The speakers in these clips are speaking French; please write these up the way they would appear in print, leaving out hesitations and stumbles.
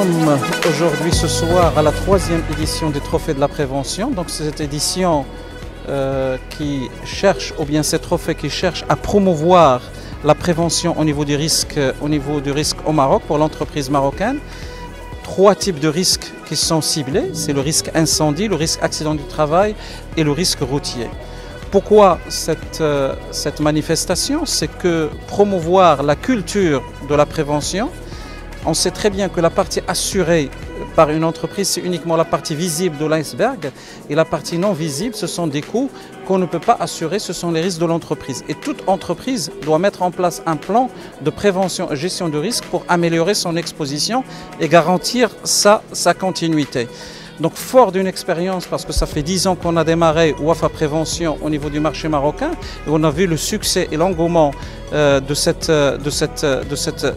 sommes aujourd'hui ce soir à la 3e édition des Trophées de la Prévention. Donc cette édition qui cherche, ou bien ces trophées qui cherchent à promouvoir la prévention au niveau du risque au Maroc pour l'entreprise marocaine. 3 types de risques qui sont ciblés, c'est le risque incendie, le risque accident du travail et le risque routier. Pourquoi cette manifestation? C'est que promouvoir la culture de la prévention. On sait très bien que la partie assurée par une entreprise, c'est uniquement la partie visible de l'iceberg, et la partie non visible, ce sont des coûts qu'on ne peut pas assurer, ce sont les risques de l'entreprise. Et toute entreprise doit mettre en place un plan de prévention et gestion de risque pour améliorer son exposition et garantir sa continuité. Donc fort d'une expérience, parce que ça fait 10 ans qu'on a démarré Wafa Prévention au niveau du marché marocain, et on a vu le succès et l'engouement de cette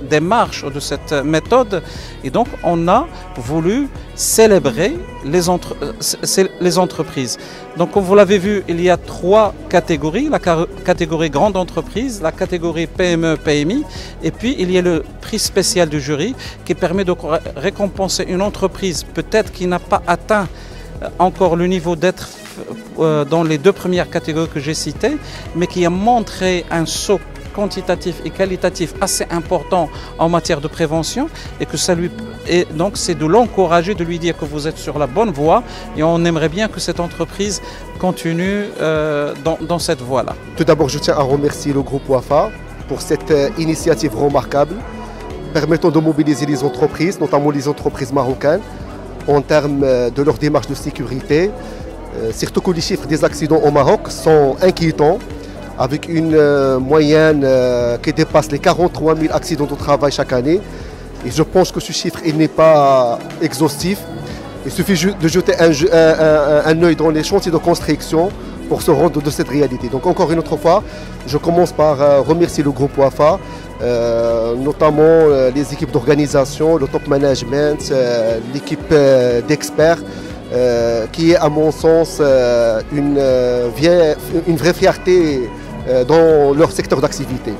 démarche, de cette méthode, et donc on a voulu célébrer les entreprises. Donc comme vous l'avez vu, il y a 3 catégories, la catégorie grande entreprise, la catégorie PME, PMI, et puis il y a le prix spécial du jury qui permet de récompenser une entreprise peut-être qui n'a pas atteint encore le niveau d'être dans les 2 premières catégories que j'ai citées, mais qui a montré un saut quantitatif et qualitatif assez important en matière de prévention, et que ça lui et donc c'est de l'encourager, de lui dire que vous êtes sur la bonne voie, et on aimerait bien que cette entreprise continue dans cette voie-là. Tout d'abord, je tiens à remercier le groupe Wafa pour cette initiative remarquable permettant de mobiliser les entreprises, notamment les entreprises marocaines, en termes de leur démarche de sécurité. Surtout que les chiffres des accidents au Maroc sont inquiétants, avec une moyenne qui dépasse les 43 000 accidents de travail chaque année. Et je pense que ce chiffre n'est pas exhaustif. Il suffit de jeter un œil dans les chantiers de construction pour se rendre de cette réalité. Donc encore une autre fois, je commence par remercier le groupe Wafa, notamment les équipes d'organisation, le top management, l'équipe d'experts, qui est à mon sens une vraie fierté dans leur secteur d'activité.